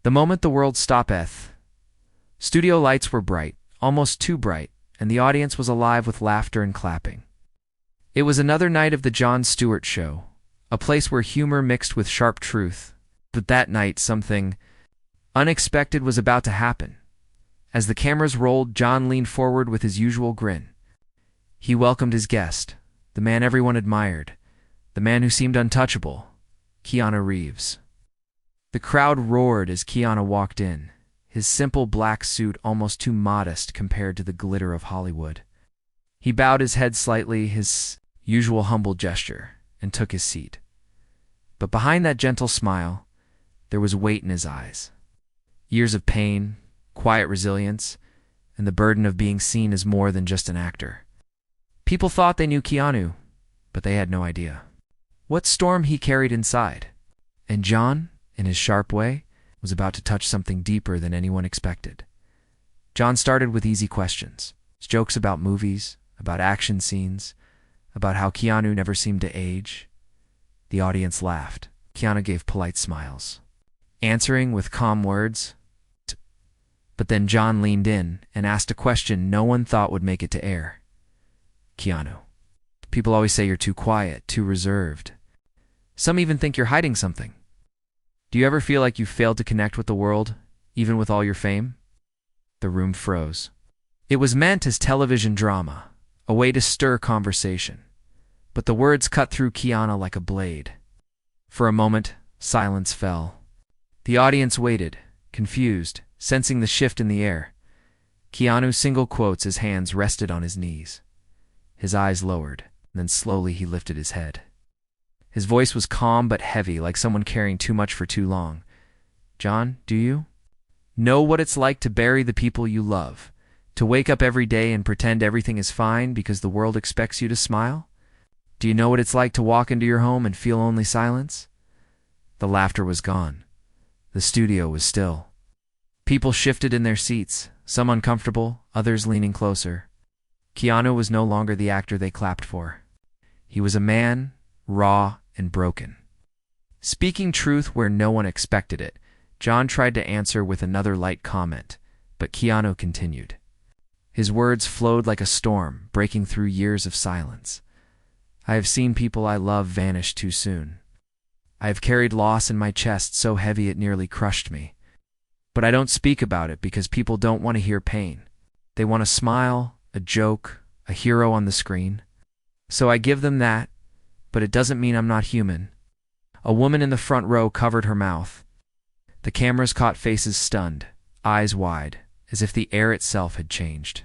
The moment the world stoppeth. Studio lights were bright, almost too bright, and the audience was alive with laughter and clapping. It was another night of the Jon Stewart show, a place where humor mixed with sharp truth. But that night something unexpected was about to happen. As the cameras rolled, Jon leaned forward with his usual grin. He welcomed his guest, the man everyone admired, the man who seemed untouchable, Keanu Reeves. The crowd roared as Keanu walked in, his simple black suit almost too modest compared to the glitter of Hollywood. He bowed his head slightly, his usual humble gesture, and took his seat. But behind that gentle smile, there was weight in his eyes. Years of pain, quiet resilience, and the burden of being seen as more than just an actor. People thought they knew Keanu, but they had no idea what storm he carried inside. And Jon, in his sharp way, was about to touch something deeper than anyone expected. Jon started with easy questions, jokes about movies, about action scenes, about how Keanu never seemed to age. The audience laughed. Keanu gave polite smiles, answering with calm words. But then Jon leaned in and asked a question no one thought would make it to air. Keanu, people always say you're too quiet, too reserved. Some even think you're hiding something. Do you ever feel like you failed to connect with the world, even with all your fame? The room froze. It was meant as television drama, a way to stir conversation. But the words cut through Keanu like a blade. For a moment, silence fell. The audience waited, confused, sensing the shift in the air. Keanu single quotes, his hands rested on his knees. His eyes lowered, and then slowly he lifted his head. His voice was calm but heavy, like someone carrying too much for too long. Jon, do you know what it's like to bury the people you love? To wake up every day and pretend everything is fine because the world expects you to smile? Do you know what it's like to walk into your home and feel only silence? The laughter was gone. The studio was still. People shifted in their seats, some uncomfortable, others leaning closer. Keanu was no longer the actor they clapped for. He was a man, raw and broken. Speaking truth where no one expected it, Jon tried to answer with another light comment, but Keanu continued. His words flowed like a storm, breaking through years of silence. I have seen people I love vanish too soon. I have carried loss in my chest so heavy it nearly crushed me. But I don't speak about it because people don't want to hear pain. They want a smile, a joke, a hero on the screen. So I give them that, but it doesn't mean I'm not human. A woman in the front row covered her mouth. The cameras caught faces stunned, eyes wide, as if the air itself had changed.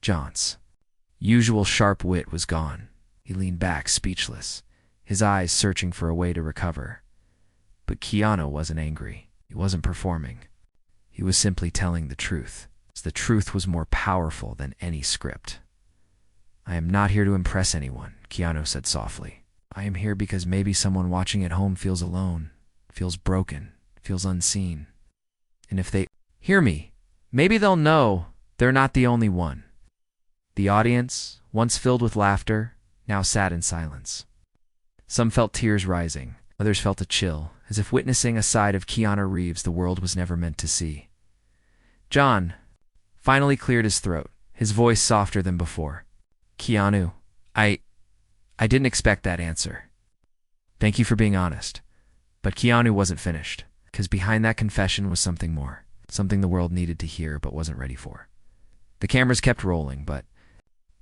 Jon's usual sharp wit was gone. He leaned back, speechless, his eyes searching for a way to recover. But Keanu wasn't angry. He wasn't performing. He was simply telling the truth. The truth was more powerful than any script. I am not here to impress anyone, Keanu said softly. I am here because maybe someone watching at home feels alone, feels broken, feels unseen. And if they hear me, maybe they'll know they're not the only one. The audience, once filled with laughter, now sat in silence. Some felt tears rising, others felt a chill, as if witnessing a side of Keanu Reeves the world was never meant to see. Jon finally cleared his throat, his voice softer than before. Keanu, I didn't expect that answer. Thank you for being honest. But Keanu wasn't finished, because behind that confession was something more, something the world needed to hear but wasn't ready for. The cameras kept rolling, but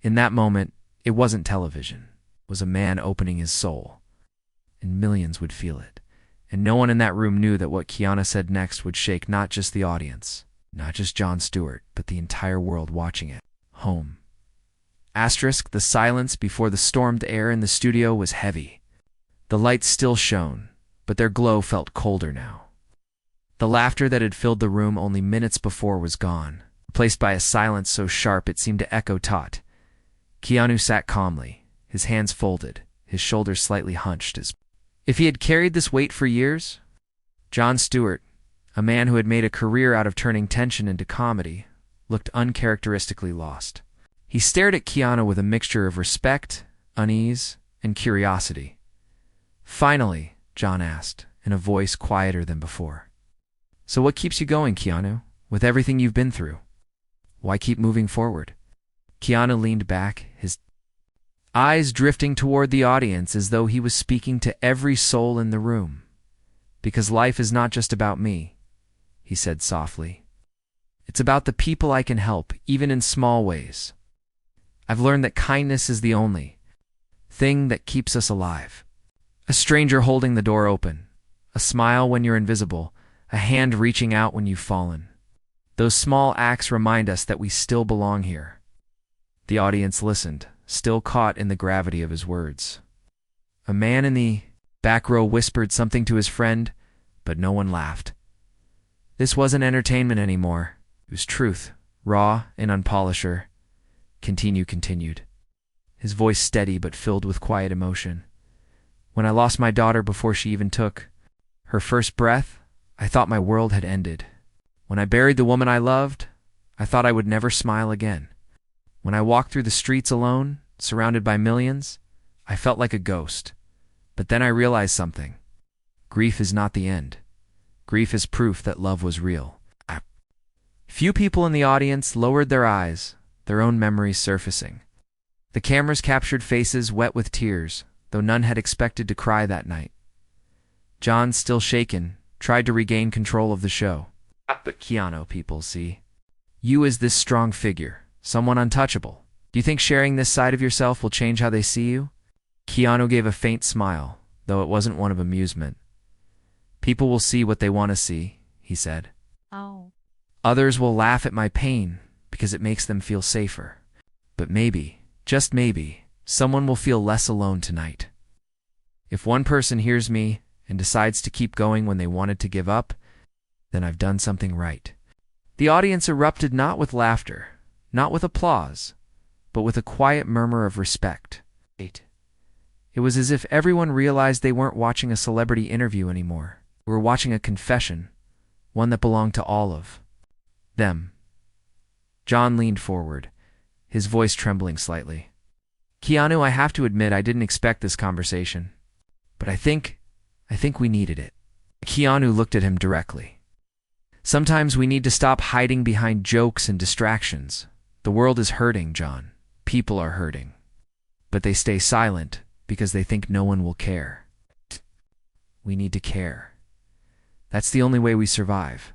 in that moment, it wasn't television. It was a man opening his soul. And millions would feel it. And no one in that room knew that what Keanu said next would shake not just the audience, not just Jon Stewart, but the entire world watching it. Home. Asterisk, the silence before the stormed air in the studio was heavy. The lights still shone, but their glow felt colder now. The laughter that had filled the room only minutes before was gone, replaced by a silence so sharp it seemed to echo taut. Keanu sat calmly, his hands folded, his shoulders slightly hunched as if he had carried this weight for years. Jon Stewart, a man who had made a career out of turning tension into comedy, looked uncharacteristically lost. He stared at Keanu with a mixture of respect, unease, and curiosity. Finally, Jon asked, in a voice quieter than before. So what keeps you going, Keanu, with everything you've been through? Why keep moving forward? Keanu leaned back, his eyes drifting toward the audience as though he was speaking to every soul in the room. Because life is not just about me, he said softly. It's about the people I can help, even in small ways. I've learned that kindness is the only thing that keeps us alive. A stranger holding the door open, a smile when you're invisible, a hand reaching out when you've fallen. Those small acts remind us that we still belong here. The audience listened, still caught in the gravity of his words. A man in the back row whispered something to his friend, but no one laughed. This wasn't entertainment anymore. It was truth, raw and unpolished. Continued. His voice steady but filled with quiet emotion. When I lost my daughter before she even took her first breath, I thought my world had ended. When I buried the woman I loved, I thought I would never smile again. When I walked through the streets alone, surrounded by millions, I felt like a ghost. But then I realized something. Grief is not the end. Grief is proof that love was real. Few people in the audience lowered their eyes, their own memories surfacing. The cameras captured faces wet with tears, though none had expected to cry that night. Jon, still shaken, tried to regain control of the show. But Keanu, people see you as this strong figure, someone untouchable. Do you think sharing this side of yourself will change how they see you? Keanu gave a faint smile, though it wasn't one of amusement. People will see what they want to see, he said. Oh. Others will laugh at my pain because it makes them feel safer. But maybe, just maybe, someone will feel less alone tonight. If one person hears me and decides to keep going when they wanted to give up, then I've done something right. The audience erupted not with laughter, not with applause, but with a quiet murmur of respect. It was as if everyone realized they weren't watching a celebrity interview anymore. They were watching a confession, one that belonged to all of them. Jon leaned forward, his voice trembling slightly. Keanu, I have to admit I didn't expect this conversation, but I think we needed it. Keanu looked at him directly. Sometimes we need to stop hiding behind jokes and distractions. The world is hurting, Jon. People are hurting. But they stay silent because they think no one will care. We need to care. That's the only way we survive.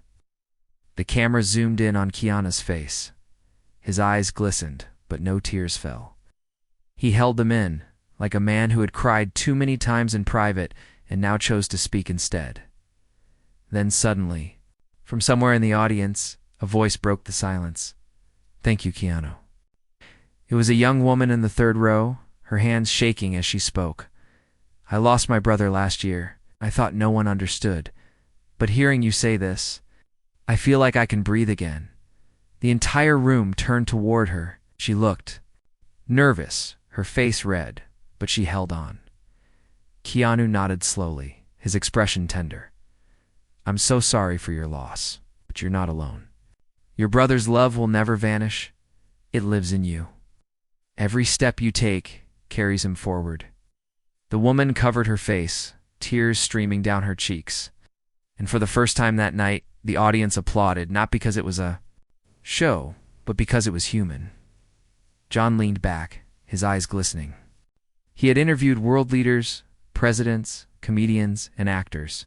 The camera zoomed in on Keanu's face. His eyes glistened, but no tears fell. He held them in, like a man who had cried too many times in private and now chose to speak instead. Then suddenly, from somewhere in the audience, a voice broke the silence. Thank you, Keanu. It was a young woman in the third row, her hands shaking as she spoke. I lost my brother last year. I thought no one understood. But hearing you say this, I feel like I can breathe again. The entire room turned toward her. She looked nervous, her face red, but she held on. Keanu nodded slowly, his expression tender. I'm so sorry for your loss, but you're not alone. Your brother's love will never vanish. It lives in you. Every step you take carries him forward. The woman covered her face, tears streaming down her cheeks. And for the first time that night, the audience applauded, not because it was a show, but because it was human. Jon leaned back, his eyes glistening. He had interviewed world leaders, presidents, comedians, and actors.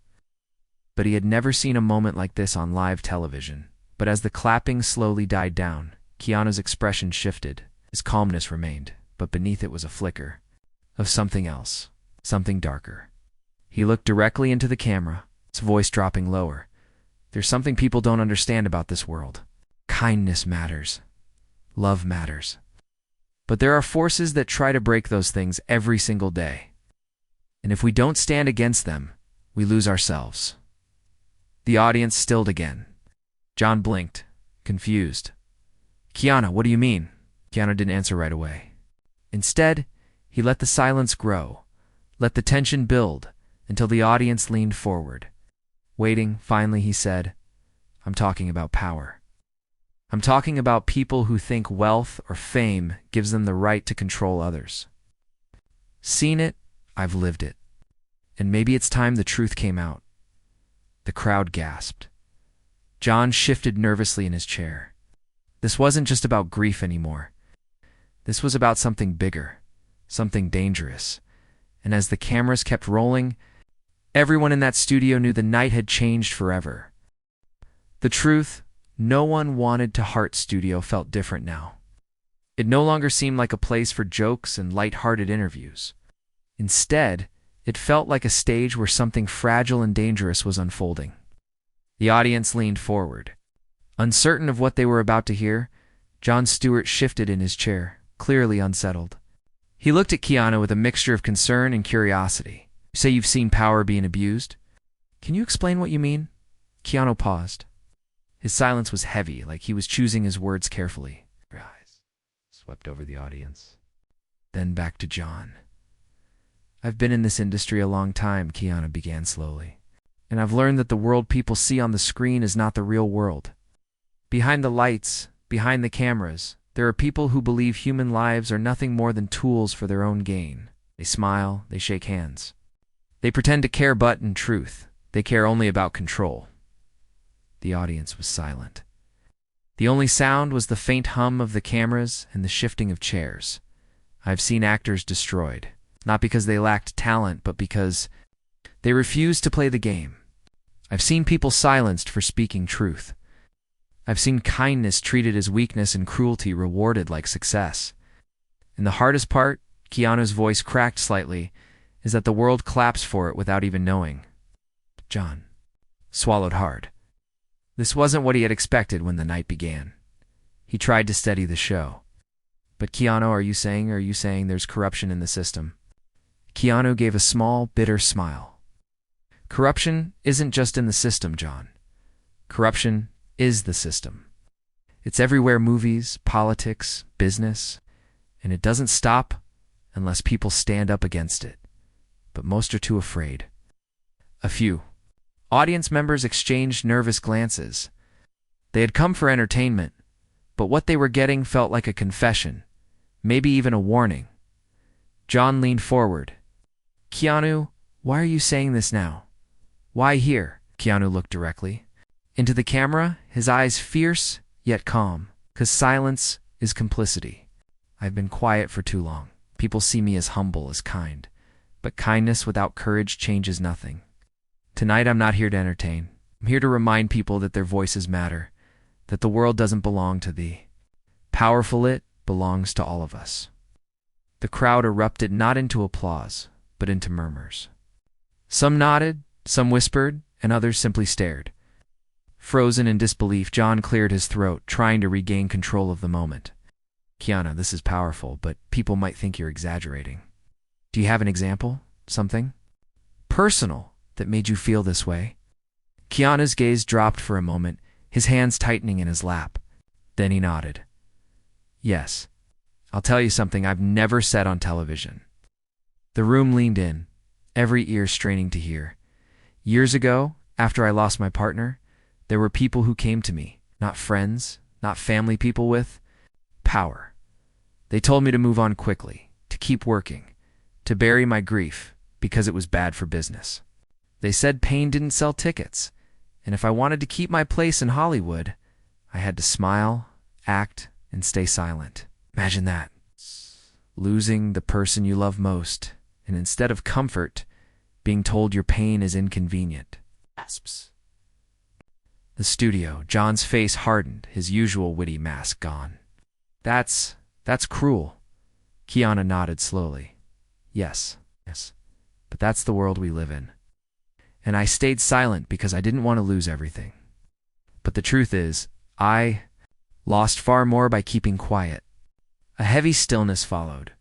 But he had never seen a moment like this on live television. But as the clapping slowly died down, Keanu's expression shifted. His calmness remained, but beneath it was a flicker of something else, something darker. He looked directly into the camera, his voice dropping lower. There's something people don't understand about this world. Kindness matters. Love matters. But there are forces that try to break those things every single day. And if we don't stand against them, we lose ourselves. The audience stilled again. Jon blinked, confused. Keanu, what do you mean? Keanu didn't answer right away. Instead, he let the silence grow, let the tension build, until the audience leaned forward. Waiting, finally he said, I'm talking about power. I'm talking about people who think wealth or fame gives them the right to control others. Seen it, I've lived it. And maybe it's time the truth came out. The crowd gasped. Jon shifted nervously in his chair. This wasn't just about grief anymore. This was about something bigger, something dangerous. And as the cameras kept rolling, everyone in that studio knew the night had changed forever. The truth, no one wanted to Heart Studio felt different now. It no longer seemed like a place for jokes and light-hearted interviews. Instead, it felt like a stage where something fragile and dangerous was unfolding. The audience leaned forward. Uncertain of what they were about to hear, Jon Stewart shifted in his chair, clearly unsettled. He looked at Keanu with a mixture of concern and curiosity. You say you've seen power being abused? Can you explain what you mean? Keanu paused. His silence was heavy, like he was choosing his words carefully. Her eyes swept over the audience. Then back to Jon. I've been in this industry a long time, Keanu began slowly. And I've learned that the world people see on the screen is not the real world. Behind the lights, behind the cameras, there are people who believe human lives are nothing more than tools for their own gain. They smile, they shake hands. They pretend to care, but in truth, they care only about control. The audience was silent. The only sound was the faint hum of the cameras and the shifting of chairs. I've seen actors destroyed, not because they lacked talent, but because they refused to play the game. I've seen people silenced for speaking truth. I've seen kindness treated as weakness and cruelty rewarded like success. And the hardest part, Keanu's voice cracked slightly, is that the world claps for it without even knowing. Jon swallowed hard. This wasn't what he had expected when the night began. He tried to steady the show. But Keanu, are you saying there's corruption in the system? Keanu gave a small, bitter smile. Corruption isn't just in the system, Jon. Corruption is the system. It's everywhere: movies, politics, business, and it doesn't stop unless people stand up against it. But most are too afraid. A few audience members exchanged nervous glances. They had come for entertainment, but what they were getting felt like a confession, maybe even a warning. Jon leaned forward. Keanu, why are you saying this now? Why here? Keanu looked directly into the camera, his eyes fierce yet calm, because silence is complicity. I've been quiet for too long. People see me as humble, as kind, but kindness without courage changes nothing. Tonight I'm not here to entertain. I'm here to remind people that their voices matter, that the world doesn't belong to the powerful, it belongs to all of us. The crowd erupted not into applause, but into murmurs. Some nodded, some whispered, and others simply stared. Frozen in disbelief, Jon cleared his throat, trying to regain control of the moment. Keanu, this is powerful, but people might think you're exaggerating. Do you have an example? Something personal that made you feel this way? Keanu's gaze dropped for a moment, his hands tightening in his lap. Then he nodded. Yes. I'll tell you something I've never said on television. The room leaned in, every ear straining to hear. Years ago, after I lost my partner, there were people who came to me, not friends, not family people with power. They told me to move on quickly, to keep working, to bury my grief because it was bad for business. They said pain didn't sell tickets, and if I wanted to keep my place in Hollywood, I had to smile, act, and stay silent. Imagine that. Losing the person you love most, and instead of comfort, being told your pain is inconvenient. Gasps. The studio, Jon's face hardened, his usual witty mask gone. That's cruel. Keanu nodded slowly. Yes, but that's the world we live in. And I stayed silent because I didn't want to lose everything. But the truth is, I lost far more by keeping quiet. A heavy stillness followed.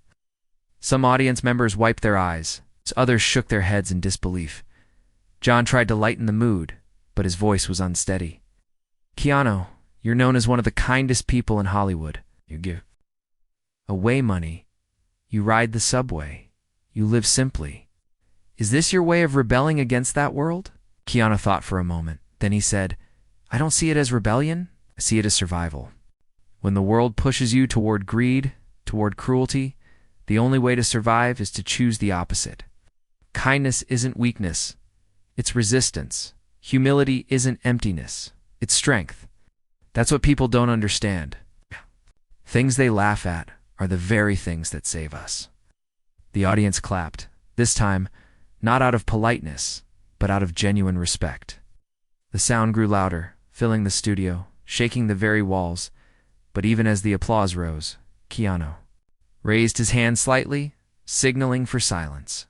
Some audience members wiped their eyes, others shook their heads in disbelief. Jon tried to lighten the mood, but his voice was unsteady. Keanu, you're known as one of the kindest people in Hollywood. You give away money. You ride the subway. You live simply. Is this your way of rebelling against that world? Keanu thought for a moment. Then he said, I don't see it as rebellion. I see it as survival. When the world pushes you toward greed, toward cruelty, the only way to survive is to choose the opposite. Kindness isn't weakness. It's resistance. Humility isn't emptiness. It's It's strength. That's what people don't understand. Things they laugh at are the very things that save us. The audience clapped, this time not out of politeness, but out of genuine respect. The sound grew louder, filling the studio, shaking the very walls, but even as the applause rose, Keanu raised his hand slightly, signaling for silence.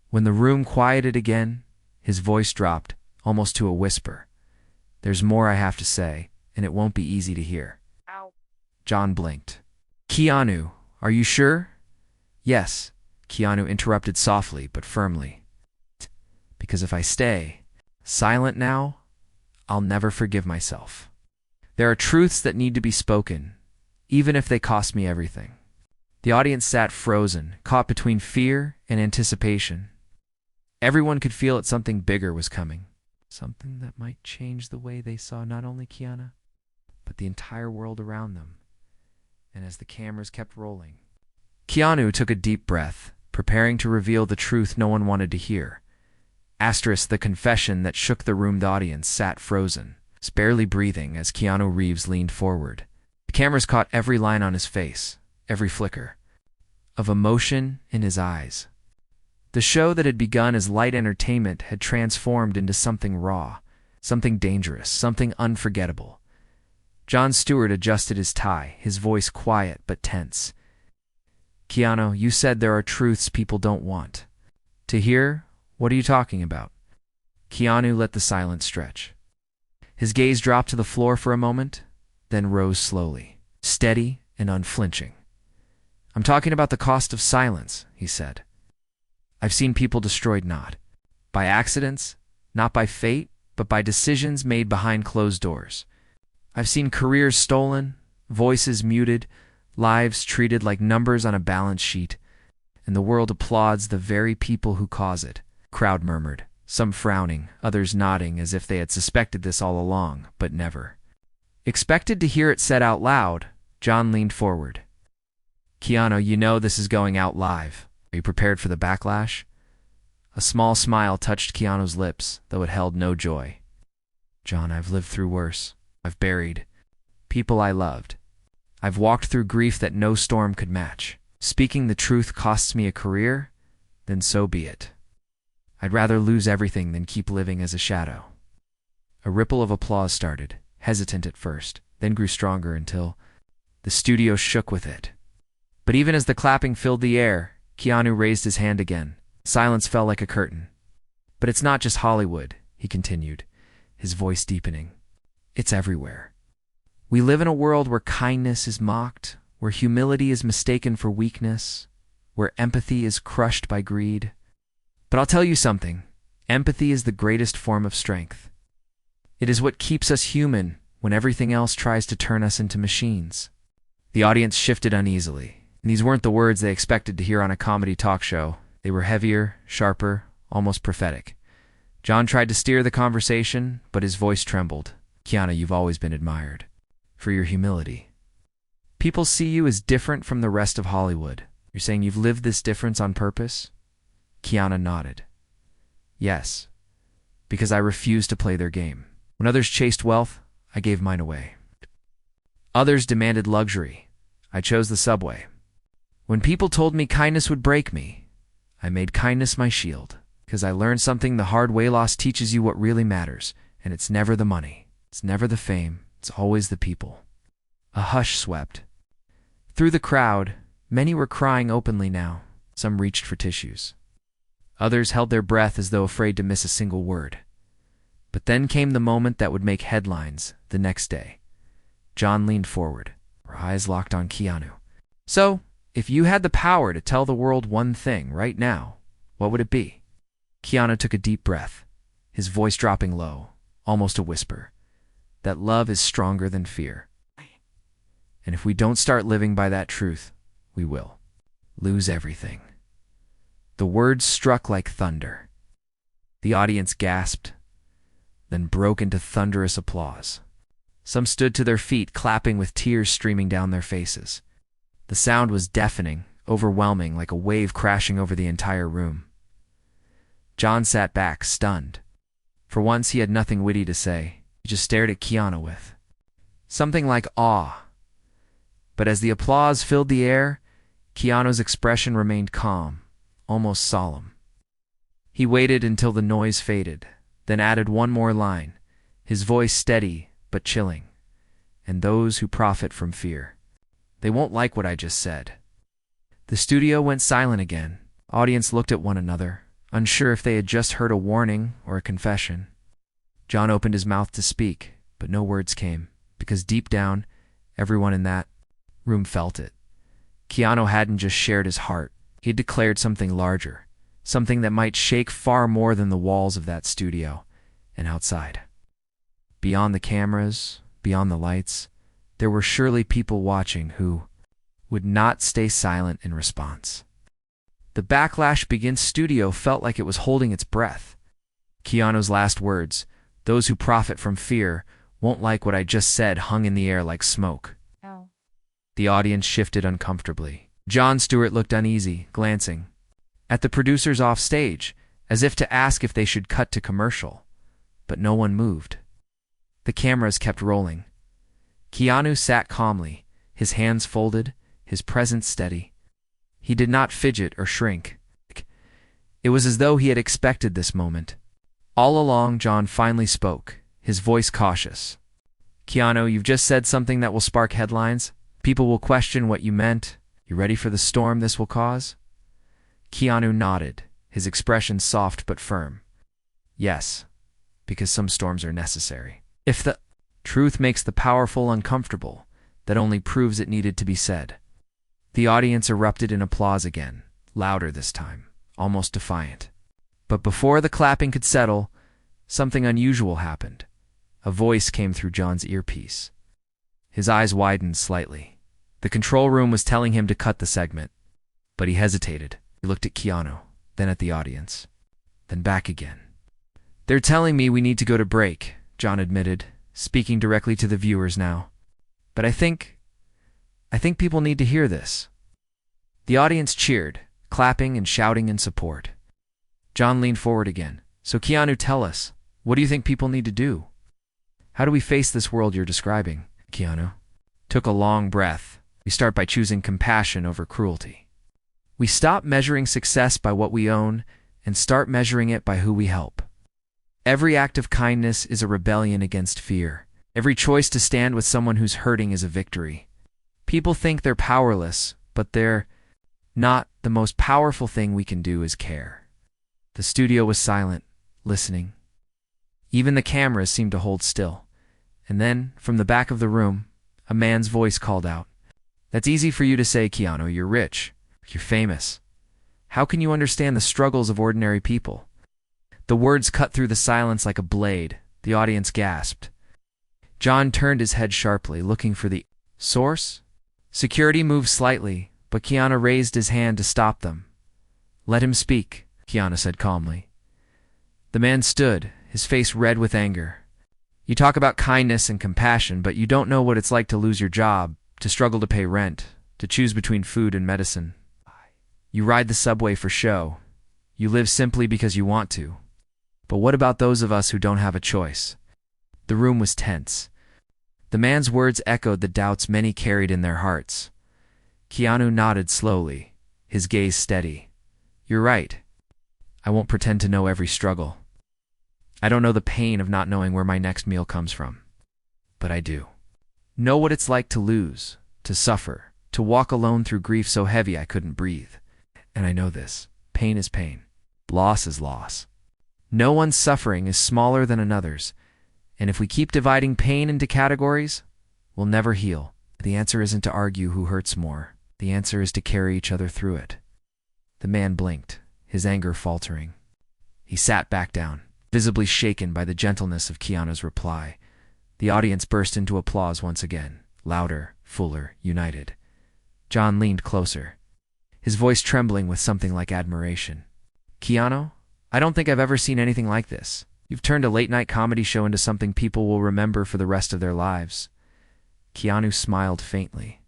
When the room quieted again, his voice dropped, almost to a whisper. There's more I have to say, and it won't be easy to hear. Ow. Jon blinked. Keanu, are you sure? Yes, Keanu interrupted softly but firmly. Because if I stay silent now, I'll never forgive myself. There are truths that need to be spoken, even if they cost me everything. The audience sat frozen, caught between fear and anticipation. Everyone could feel that something bigger was coming, something that might change the way they saw not only Keanu, but the entire world around them. And as the cameras kept rolling, Keanu took a deep breath, preparing to reveal the truth no one wanted to hear. Asterisk the confession that shook the room. The audience sat frozen, barely breathing as Keanu Reeves leaned forward. The cameras caught every line on his face, every flicker of emotion in his eyes. The show that had begun as light entertainment had transformed into something raw, something dangerous, something unforgettable. Jon Stewart adjusted his tie, his voice quiet but tense. Keanu, you said there are truths people don't want to hear. What are you talking about? Keanu let the silence stretch. His gaze dropped to the floor for a moment, then rose slowly, steady and unflinching. I'm talking about the cost of silence, he said. I've seen people destroyed not by accidents, not by fate, but by decisions made behind closed doors. I've seen careers stolen, voices muted, lives treated like numbers on a balance sheet, and the world applauds the very people who cause it. Crowd murmured, some frowning, others nodding as if they had suspected this all along, but never expected to hear it said out loud. Jon leaned forward. Keanu, you know this is going out live. Are you prepared for the backlash? A small smile touched Keanu's lips, though it held no joy. Jon, I've lived through worse. I've buried people I loved. I've walked through grief that no storm could match. Speaking the truth costs me a career, then so be it. I'd rather lose everything than keep living as a shadow. A ripple of applause started, hesitant at first, then grew stronger until the studio shook with it. But even as the clapping filled the air, Keanu raised his hand again. Silence fell like a curtain. But it's not just Hollywood, he continued, his voice deepening. It's everywhere. We live in a world where kindness is mocked, where humility is mistaken for weakness, where empathy is crushed by greed. But I'll tell you something. Empathy is the greatest form of strength. It is what keeps us human when everything else tries to turn us into machines. The audience shifted uneasily. And these weren't the words they expected to hear on a comedy talk show. They were heavier, sharper, almost prophetic. Jon tried to steer the conversation, but his voice trembled. Keanu, you've always been admired for your humility. People see you as different from the rest of Hollywood. You're saying you've lived this difference on purpose? Keanu nodded. Yes, because I refused to play their game. When others chased wealth, I gave mine away. Others demanded luxury. I chose the subway. When people told me kindness would break me, I made kindness my shield, because I learned something the hard way. Loss teaches you what really matters, and it's never the money, it's never the fame, it's always the people. A hush swept through the crowd. Many were crying openly now. Some reached for tissues. Others held their breath as though afraid to miss a single word. But then came the moment that would make headlines the next day. Jon leaned forward, her eyes locked on Keanu. So, if you had the power to tell the world one thing right now, what would it be? Keanu took a deep breath, his voice dropping low, almost a whisper. That love is stronger than fear. And if we don't start living by that truth, we will lose everything. The words struck like thunder. The audience gasped, then broke into thunderous applause. Some stood to their feet, clapping with tears streaming down their faces. The sound was deafening, overwhelming, like a wave crashing over the entire room. Jon sat back, stunned. For once he had nothing witty to say, He just stared at Keanu with something like awe. But as the applause filled the air, Keanu's expression remained calm, almost solemn. He waited until the noise faded, then added one more line, his voice steady but chilling. And those who profit from fear, they won't like what I just said. The studio went silent again. Audience looked at one another, unsure if they had just heard a warning or a confession. Jon opened his mouth to speak, but no words came, because deep down, everyone in that room felt it. Keanu hadn't just shared his heart. He had declared something larger, something that might shake far more than the walls of that studio and outside. Beyond the cameras, beyond the lights, there were surely people watching who would not stay silent in response. The Backlash Begins studio felt like it was holding its breath. Keanu's last words, "Those who profit from fear won't like what I just said," hung in the air like smoke. Oh. The audience shifted uncomfortably. Jon Stewart looked uneasy, glancing at the producers off stage, as if to ask if they should cut to commercial. But no one moved. The cameras kept rolling. Keanu sat calmly, his hands folded, his presence steady. He did not fidget or shrink. It was as though he had expected this moment. All along, Jon finally spoke, his voice cautious. "Keanu, you've just said something that will spark headlines. People will question what you meant. You ready for the storm this will cause?" Keanu nodded, his expression soft but firm. "Yes, because some storms are necessary. If the truth makes the powerful uncomfortable, that only proves it needed to be said." The audience erupted in applause again, louder this time, almost defiant. But before the clapping could settle, something unusual happened. A voice came through Jon's earpiece. His eyes widened slightly. The control room was telling him to cut the segment, but he hesitated. He looked at Keanu, then at the audience, then back again. "They're telling me we need to go to break," Jon admitted, speaking directly to the viewers now. "But I think people need to hear this." The audience cheered, clapping and shouting in support. Jon leaned forward again. "So Keanu, tell us, what do you think people need to do? How do we face this world you're describing?" Keanu took a long breath. "We start by choosing compassion over cruelty. We stop measuring success by what we own and start measuring it by who we help. Every act of kindness is a rebellion against fear. Every choice to stand with someone who's hurting is a victory. People think they're powerless, but they're not. The most powerful thing we can do is care." The studio was silent, listening. Even the cameras seemed to hold still. And then, from the back of the room, a man's voice called out, "That's easy for you to say, Keanu. You're rich. You're famous. How can you understand the struggles of ordinary people?" The words cut through the silence like a blade. The audience gasped. Jon turned his head sharply, looking for the source. Security moved slightly, but Keanu raised his hand to stop them. "Let him speak," Keanu said calmly. The man stood, his face red with anger. "You talk about kindness and compassion, but you don't know what it's like to lose your job, to struggle to pay rent, to choose between food and medicine. You ride the subway for show. You live simply because you want to. But what about those of us who don't have a choice?" The room was tense. The man's words echoed the doubts many carried in their hearts. Keanu nodded slowly, his gaze steady. "You're right. I won't pretend to know every struggle. I don't know the pain of not knowing where my next meal comes from. But I do know what it's like to lose, to suffer, to walk alone through grief so heavy I couldn't breathe. And I know this. Pain is pain. Loss is loss. No one's suffering is smaller than another's. And if we keep dividing pain into categories, we'll never heal. The answer isn't to argue who hurts more. The answer is to carry each other through it." The man blinked, his anger faltering. He sat back down, visibly shaken by the gentleness of Keanu's reply. The audience burst into applause once again, louder, fuller, united. Jon leaned closer, his voice trembling with something like admiration. "Keanu, I don't think I've ever seen anything like this. You've turned a late-night comedy show into something people will remember for the rest of their lives." Keanu smiled faintly.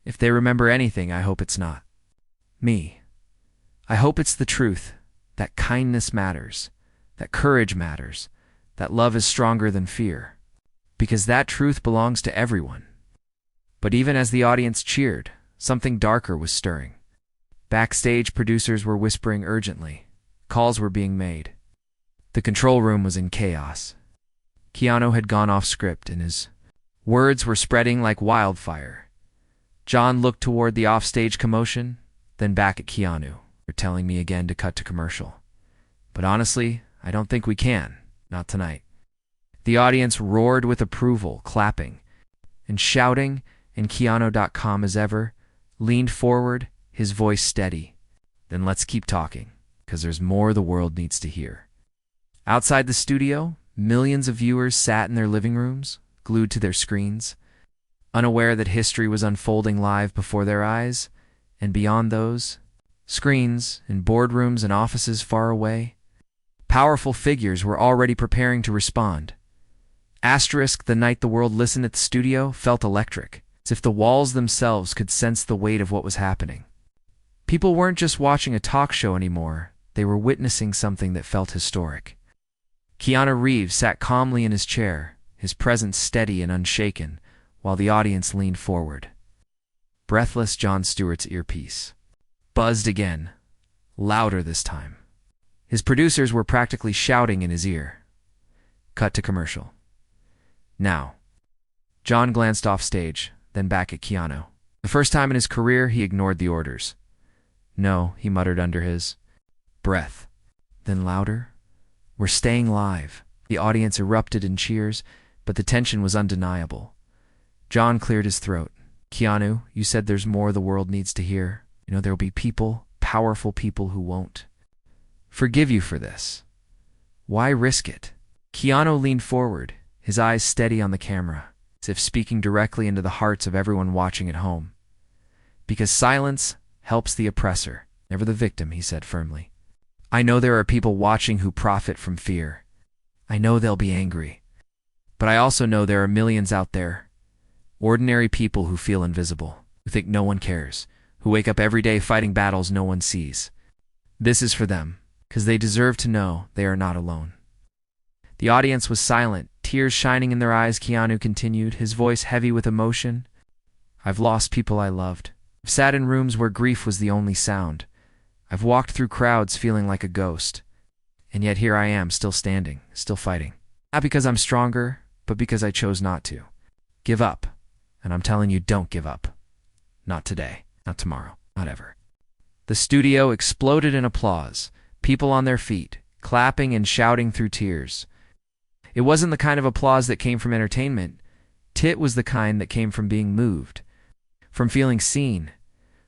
"If they remember anything, I hope it's not me. I hope it's the truth, that kindness matters, that courage matters, that love is stronger than fear, because that truth belongs to everyone. But even as the audience cheered, something darker was stirring. Backstage, producers were whispering urgently. Calls were being made. The control room was in chaos. Keanu had gone off script, and his words were spreading like wildfire. Jon looked toward the offstage commotion, then back at Keanu. "You're telling me again to cut to commercial. But honestly, I don't think we can. Not tonight." The audience roared with approval, clapping and shouting, and Keanu.com as ever leaned forward, his voice steady. "Then let's keep talking, because there's more the world needs to hear." Outside the studio, millions of viewers sat in their living rooms, glued to their screens, unaware that history was unfolding live before their eyes, and beyond those screens, in boardrooms and offices far away, powerful figures were already preparing to respond. The night the world listened at the studio felt electric, as if the walls themselves could sense the weight of what was happening. People weren't just watching a talk show anymore, they were witnessing something that felt historic. KeanuReeves sat calmly in his chair, his presence steady and unshaken, while the audience leaned forward. Breathless, Jon Stewart's earpiece buzzed again, louder this time. His producers were practically shouting in his ear. Cut to commercial. Now. Jon glanced off stage, then back at Keanu. The first time in his career, he ignored the orders. "No," he muttered under his breath. Then louder. "We're staying live." The audience erupted in cheers, but the tension was undeniable. Jon cleared his throat. "Keanu, you said there's more the world needs to hear. There'll be people, powerful people who won't forgive you for this. Why risk it?" Keanu leaned forward, his eyes steady on the camera, as if speaking directly into the hearts of everyone watching at home. "Because silence helps the oppressor, never the victim," he said firmly. "I know there are people watching who profit from fear. I know they'll be angry. But I also know there are millions out there, ordinary people who feel invisible, who think no one cares, who wake up every day fighting battles no one sees. This is for them, because they deserve to know they are not alone." The audience was silent, tears shining in their eyes. Keanu continued, his voice heavy with emotion. "I've lost people I loved. I've sat in rooms where grief was the only sound. I've walked through crowds feeling like a ghost. And yet here I am, still standing, still fighting. Not because I'm stronger, but because I chose not to. Give up. And I'm telling you, don't give up. Not today, not tomorrow, not ever." The studio exploded in applause, people on their feet, clapping and shouting through tears. It wasn't the kind of applause that came from entertainment. It was the kind that came from being moved, from feeling seen,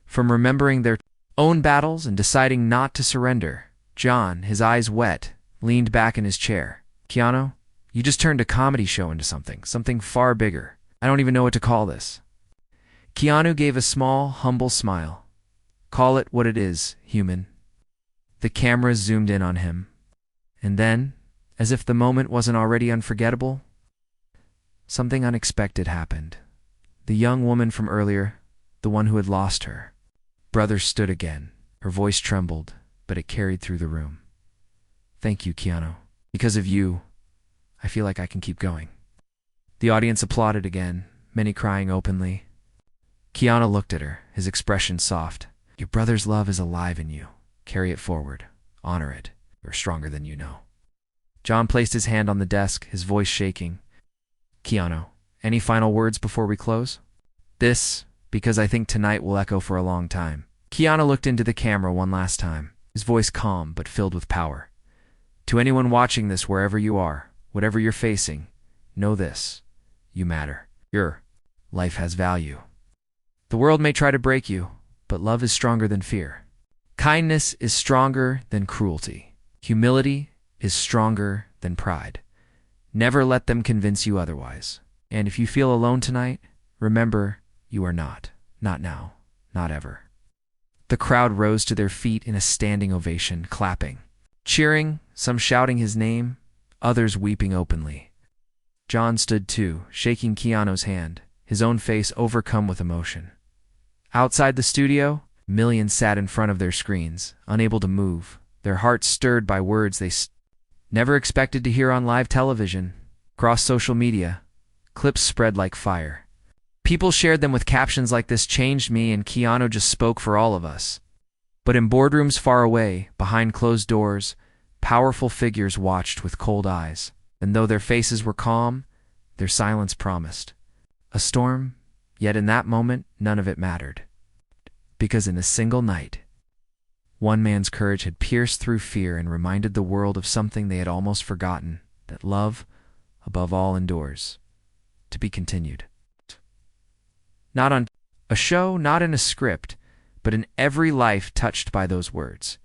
from remembering their own battles and deciding not to surrender. Jon, his eyes wet, leaned back in his chair. "Keanu, you just turned a comedy show into something far bigger. I don't even know what to call this." Keanu gave a small, humble smile. "Call it what it is, human." The cameras zoomed in on him. And then, as if the moment wasn't already unforgettable, something unexpected happened. The young woman from earlier, the one who had lost her brother, stood again. Her voice trembled, but it carried through the room. "Thank you, Keanu. Because of you, I feel like I can keep going." The audience applauded again, many crying openly. Keanu looked at her, his expression soft. "Your brother's love is alive in you. Carry it forward. Honor it. You're stronger than you know." Jon placed his hand on the desk, his voice shaking. "Keanu, any final words before we close?" "This, because I think tonight will echo for a long time." Keanu looked into the camera one last time, his voice calm but filled with power. "To anyone watching this, wherever you are, whatever you're facing, know this. You matter. Your life has value. The world may try to break you, but love is stronger than fear. Kindness is stronger than cruelty. Humility is stronger than pride. Never let them convince you otherwise. And if you feel alone tonight, remember, you are not. Not now. Not ever." The crowd rose to their feet in a standing ovation, clapping, cheering, some shouting his name, others weeping openly. Jon stood too, shaking Keanu's hand, his own face overcome with emotion. Outside the studio, millions sat in front of their screens, unable to move, their hearts stirred by words they Never expected to hear on live television. Across social media, clips spread like fire. People shared them with captions like "This changed me," and "Keanu just spoke for all of us." But in boardrooms far away, behind closed doors, powerful figures watched with cold eyes. And though their faces were calm, their silence promised a storm, yet in that moment, none of it mattered. Because in a single night, one man's courage had pierced through fear and reminded the world of something they had almost forgotten, that love, above all, endures. To be continued. Not on a show, not in a script, but in every life touched by those words.